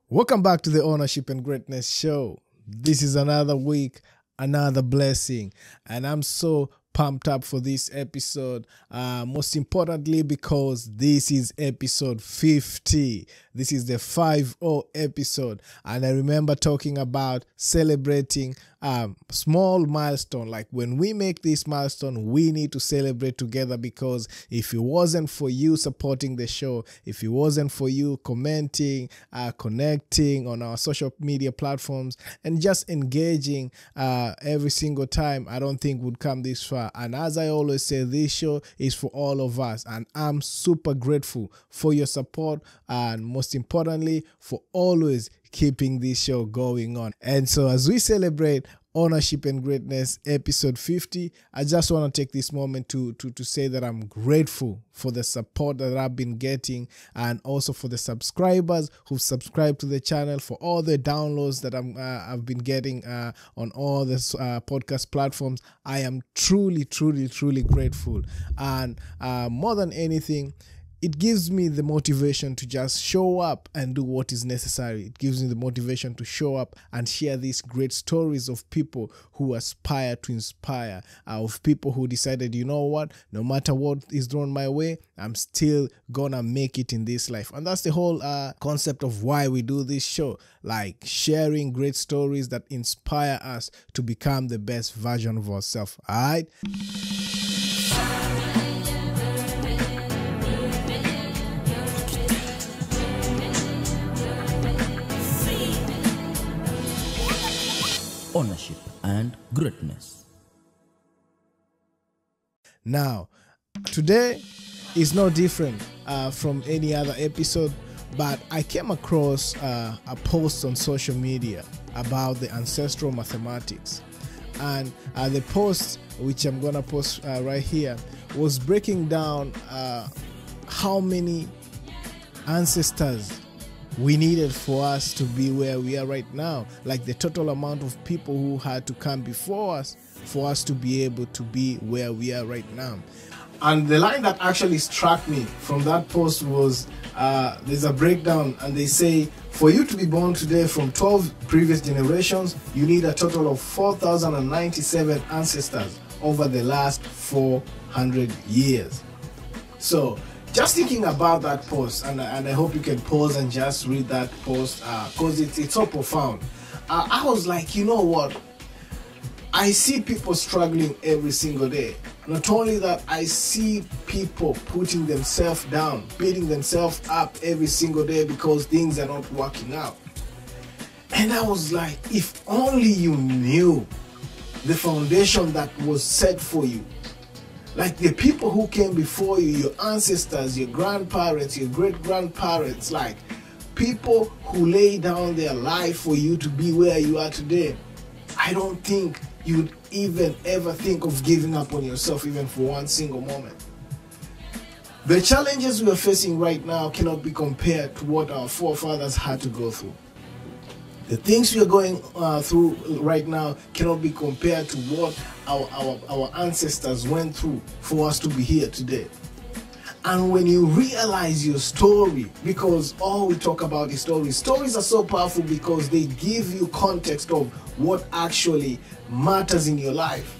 Welcome back to the Ownership and Greatness Show. This is another week, another blessing, and I'm so pumped up for this episode. Most importantly, because this is episode 50. This is the 50 episode, and I remember talking about celebrating small milestone. Like when we make this milestone, we need to celebrate together, because if it wasn't for you supporting the show, if it wasn't for you commenting, connecting on our social media platforms, and just engaging every single time, I don't think we'd come this far. And as I always say, this show is for all of us, and I'm super grateful for your support, and most importantly, for always keeping this show going on. And so as we celebrate Ownership and Greatness episode 50, I just want to take this moment to say that I'm grateful for the support that I've been getting, and also for the subscribers who've subscribed to the channel, for all the downloads that I've been getting on all the podcast platforms. I am truly grateful, and more than anything, it gives me the motivation to just show up and do what is necessary. It gives me the motivation to show up and share these great stories of people who aspire to inspire, of people who decided, you know what, no matter what is thrown my way, I'm still gonna make it in this life. And that's the whole concept of why we do this show, like sharing great stories that inspire us to become the best version of ourselves. All right? Ownership and Greatness. Now, today is no different from any other episode, but I came across a post on social media about the ancestral mathematics. And the post, which I'm going to post right here, was breaking down how many ancestors we needed for us to be where we are right now, like the total amount of people who had to come before us for us to be able to be where we are right now. And the line that actually struck me from that post was, there's a breakdown, and they say, for you to be born today from 12 previous generations, you need a total of 4,097 ancestors over the last 400 years. So just thinking about that post, and I hope you can pause and just read that post, because it's so profound. I was like, you know what? I see people struggling every single day. Not only that, I see people putting themselves down, beating themselves up every single day because things are not working out. And I was like, if only you knew the foundation that was set for you. Like the people who came before you, your ancestors, your grandparents, your great-grandparents, like people who laid down their life for you to be where you are today. I don't think you'd even ever think of giving up on yourself even for one single moment. The challenges we are facing right now cannot be compared to what our forefathers had to go through. The things we are going through right now cannot be compared to what our ancestors went through for us to be here today. And when you realize your story, because all we talk about is stories. Stories are so powerful because they give you context of what actually matters in your life.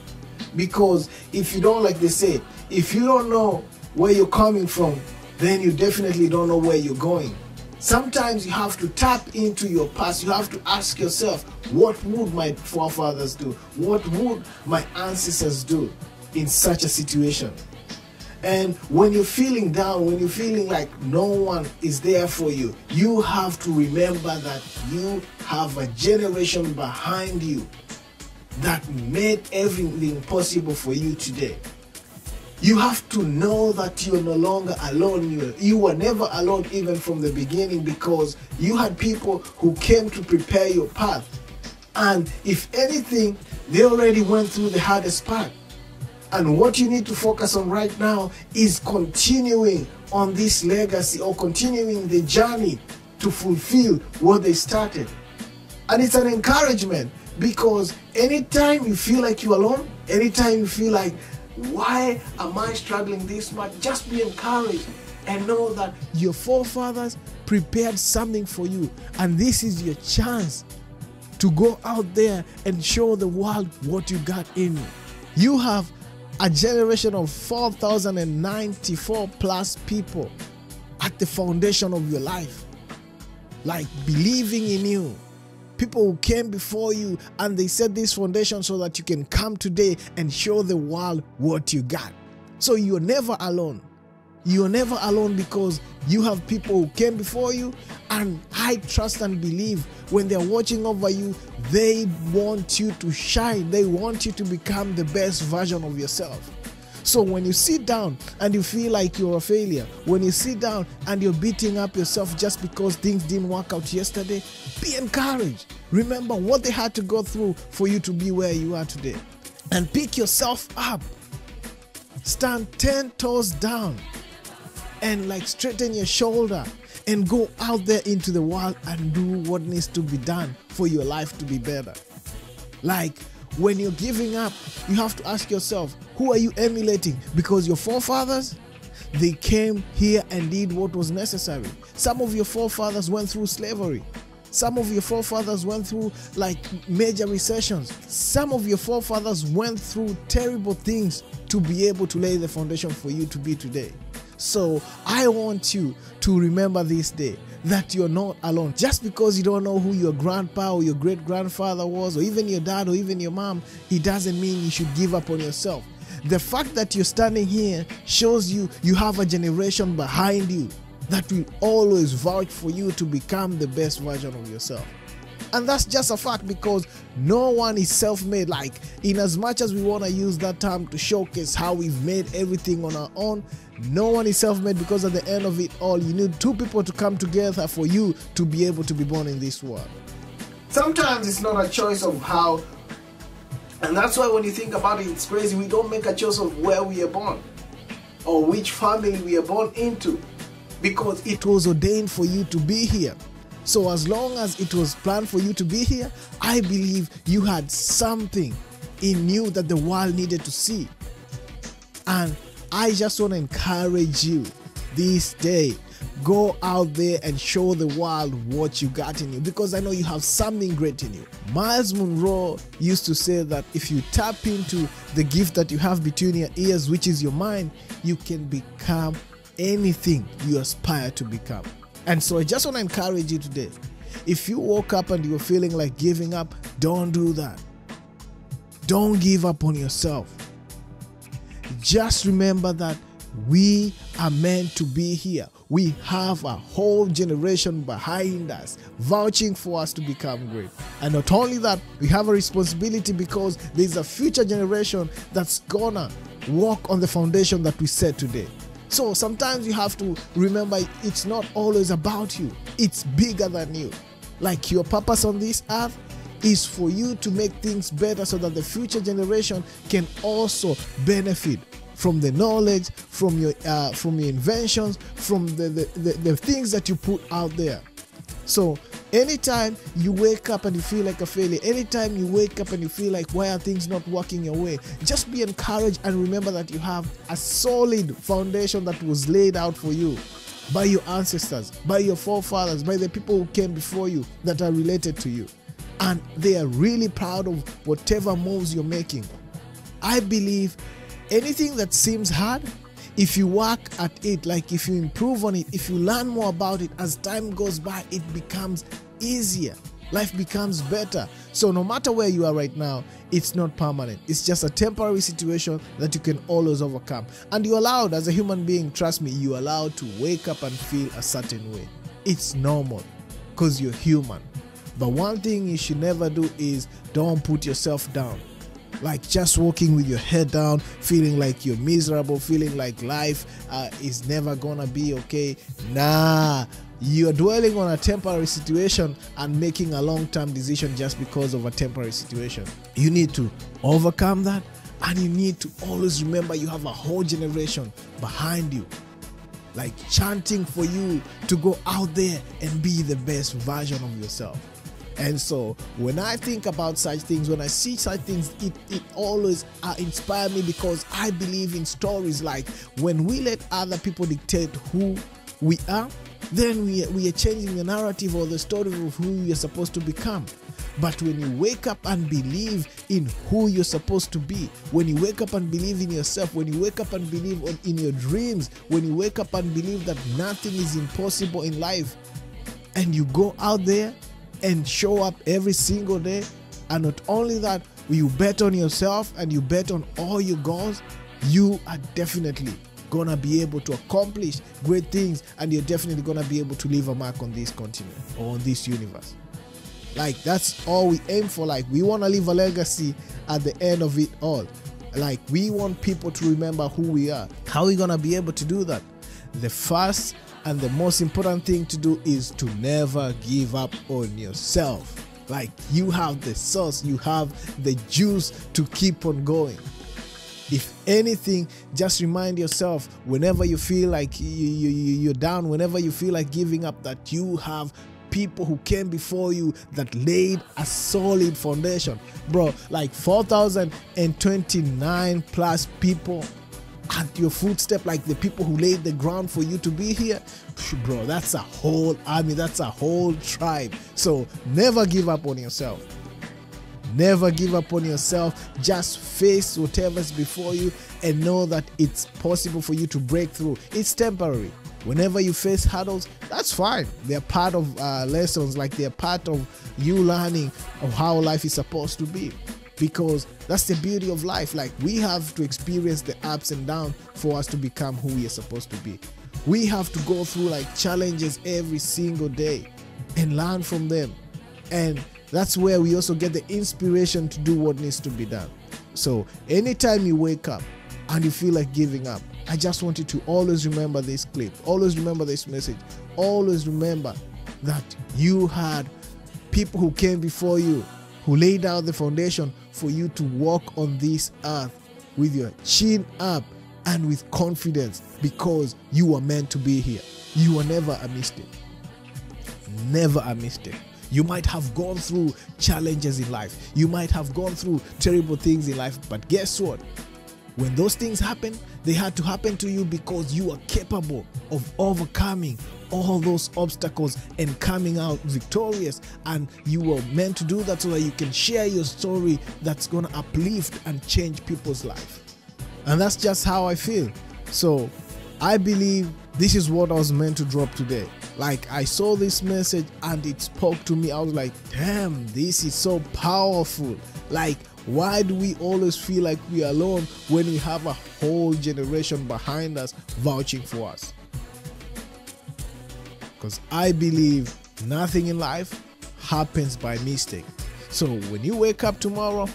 Because if you don't, like they say, if you don't know where you're coming from, then you definitely don't know where you're going. Sometimes you have to tap into your past. You have to ask yourself, what would my forefathers do? What would my ancestors do in such a situation? And when you're feeling down, when you're feeling like no one is there for you, you have to remember that you have a generation behind you that made everything possible for you today. You have to know that you're no longer alone. You were never alone even from the beginning, because you had people who came to prepare your path. And if anything, they already went through the hardest part. And what you need to focus on right now is continuing on this legacy, or continuing the journey to fulfill what they started. And it's an encouragement, because anytime you feel like you're alone, anytime you feel like, why am I struggling this much? Just be encouraged and know that your forefathers prepared something for you, and this is your chance to go out there and show the world what you got in you. You have a generation of 4,094 plus people at the foundation of your life, like believing in you. People who came before you and they set this foundation so that you can come today and show the world what you got. So you're never alone. You're never alone because you have people who came before you, and I trust and believe when they're watching over you, they want you to shine. They want you to become the best version of yourself. So when you sit down and you feel like you're a failure, when you sit down and you're beating up yourself just because things didn't work out yesterday, be encouraged. Remember what they had to go through for you to be where you are today. And pick yourself up. Stand 10 toes down and like straighten your shoulder and go out there into the world and do what needs to be done for your life to be better. Like when you're giving up, you have to ask yourself, who are you emulating? Because your forefathers, they came here and did what was necessary. Some of your forefathers went through slavery. Some of your forefathers went through like major recessions. Some of your forefathers went through terrible things to be able to lay the foundation for you to be today. So I want you to remember this day that you're not alone. Just because you don't know who your grandpa or your great-grandfather was, or even your dad or even your mom, it doesn't mean you should give up on yourself. The fact that you're standing here shows you have a generation behind you that will always vouch for you to become the best version of yourself. And that's just a fact, because no one is self-made. Like, in as much as we want to use that term to showcase how we've made everything on our own, no one is self-made, because at the end of it all, you need two people to come together for you to be able to be born in this world. Sometimes it's not a choice of how, and that's why when you think about it, it's crazy. We don't make a choice of where we are born or which family we are born into, because it was ordained for you to be here. So as long as it was planned for you to be here, I believe you had something in you that the world needed to see. And I just want to encourage you this day, go out there and show the world what you got in you, because I know you have something great in you. Miles Monroe used to say that if you tap into the gift that you have between your ears, which is your mind, you can become anything you aspire to become. And so I just want to encourage you today. If you woke up and you're feeling like giving up, don't do that. Don't give up on yourself. Just remember that we are meant to be here. We have a whole generation behind us, vouching for us to become great. And not only that, we have a responsibility, because there's a future generation that's gonna walk on the foundation that we set today. So sometimes you have to remember it's not always about you. It's bigger than you. Like, your purpose on this earth is for you to make things better so that the future generation can also benefit from the knowledge, from your inventions, from the things that you put out there. So anytime you wake up and you feel like a failure, anytime you wake up and you feel like, why are things not working your way, just be encouraged and remember that you have a solid foundation that was laid out for you by your ancestors, by your forefathers, by the people who came before you that are related to you. And they are really proud of whatever moves you're making. I believe anything that seems hard, if you work at it, like if you improve on it, if you learn more about it, as time goes by, it becomes easier. Life becomes better. So no matter where you are right now, it's not permanent. It's just a temporary situation that you can always overcome. And you're allowed, as a human being, trust me, you're allowed to wake up and feel a certain way. It's normal, because you're human. But one thing you should never do is don't put yourself down. Like just walking with your head down, feeling like you're miserable, feeling like life is never gonna be okay. Nah, you're dwelling on a temporary situation and making a long-term decision just because of a temporary situation. You need to overcome that, and you need to always remember you have a whole generation behind you, like chanting for you to go out there and be the best version of yourself. And so when I think about such things, when I see such things, it always inspires me, because I believe in stories like when we let other people dictate who we are, then we are changing the narrative or the story of who you're supposed to become. But when you wake up and believe in who you're supposed to be, when you wake up and believe in yourself, when you wake up and believe in your dreams, when you wake up and believe that nothing is impossible in life, and you go out there and show up every single day, and not only that, you bet on yourself and you bet on all your goals, you are definitely gonna be able to accomplish great things, and you're definitely gonna be able to leave a mark on this continent or on this universe. Like, that's all we aim for. Like, we want to leave a legacy at the end of it all. Like, we want people to remember who we are. How are we gonna be able to do that? The first and the most important thing to do is to never give up on yourself. Like, you have the sauce, you have the juice to keep on going. If anything, just remind yourself whenever you feel like you're down, whenever you feel like giving up, that you have people who came before you that laid a solid foundation. Bro, like 4,029 plus people at your footstep, like the people who laid the ground for you to be here. Bro, that's a whole army, that's a whole tribe. So never give up on yourself. Never give up on yourself. Just face whatever's before you and know that it's possible for you to break through. It's temporary. Whenever you face hurdles, that's fine. They're part of lessons, like they're part of you learning of how life is supposed to be. Because that's the beauty of life. Like, we have to experience the ups and downs for us to become who we are supposed to be. We have to go through like challenges every single day and learn from them. And that's where we also get the inspiration to do what needs to be done. So anytime you wake up and you feel like giving up, I just want you to always remember this clip, always remember this message, always remember that you had people who came before you, who laid out the foundation for you to walk on this earth with your chin up and with confidence, because you were meant to be here. You were never a mistake. Never a mistake. You might have gone through challenges in life. You might have gone through terrible things in life, but guess what? When those things happen, they had to happen to you because you are capable of overcoming all those obstacles and coming out victorious. And you were meant to do that so that you can share your story that's going to uplift and change people's life. And that's just how I feel. So I believe this is what I was meant to drop today. Like, I saw this message and it spoke to me. I was like, damn, this is so powerful. Like, why do we always feel like we are alone when we have a whole generation behind us vouching for us? Because I believe nothing in life happens by mistake. So when you wake up tomorrow,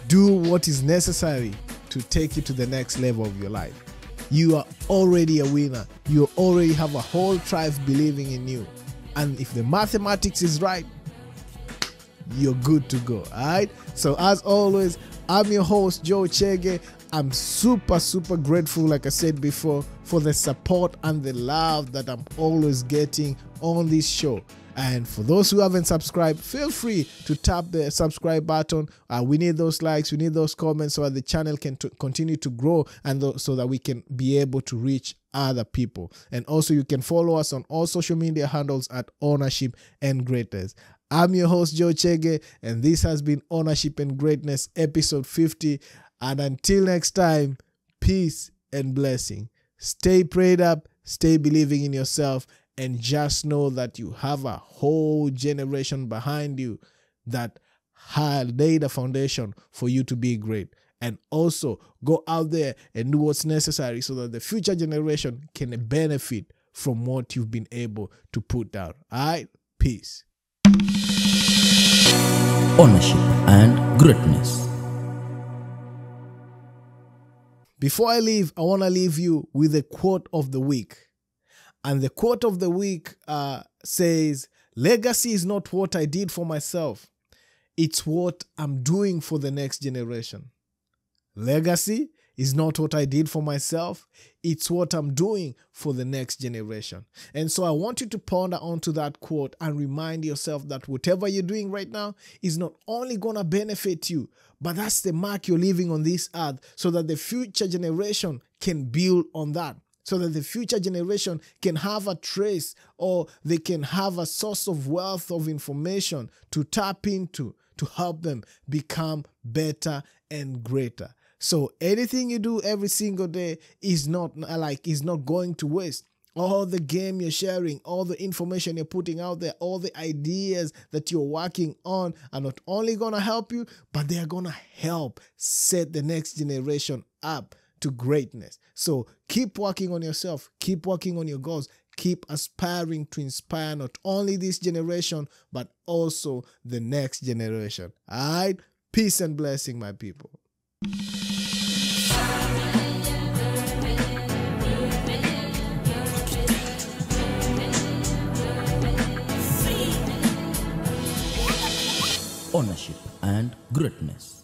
do what is necessary to take you to the next level of your life. You are already a winner. You already have a whole tribe believing in you. And if the mathematics is right, you're good to go. All right. So as always, I'm your host, Joe Chege. I'm super grateful, like I said before, for the support and the love that I'm always getting on this show. And for those who haven't subscribed, feel free to tap the subscribe button. We need those likes, we need those comments so that the channel can continue to grow, and so that we can be able to reach other people. And also you can follow us on all social media handles at Ownership and Greatness. I'm your host, Joe Chege, and this has been Ownership and Greatness, episode 50. And until next time, peace and blessing. Stay prayed up, stay believing in yourself, and just know that you have a whole generation behind you that had laid a foundation for you to be great. And also go out there and do what's necessary so that the future generation can benefit from what you've been able to put down. All right? Peace. Ownership and Greatness. Before I leave, I want to leave you with a quote of the week. And the quote of the week says, "Legacy is not what I did for myself. It's what I'm doing for the next generation." Legacy is not what I did for myself. It's what I'm doing for the next generation. And so I want you to ponder onto that quote and remind yourself that whatever you're doing right now is not only going to benefit you, but that's the mark you're leaving on this earth so that the future generation can build on that. so that the future generation can have a trace, or they can have a source of wealth of information to tap into to help them become better and greater. So anything you do every single day is not going to waste. All the game you're sharing, all the information you're putting out there, all the ideas that you're working on are not only going to help you, but they are going to help set the next generation up to greatness. So keep working on yourself, keep working on your goals, keep aspiring to inspire not only this generation, but also the next generation. All right? Peace and blessing, my people. Ownership and greatness.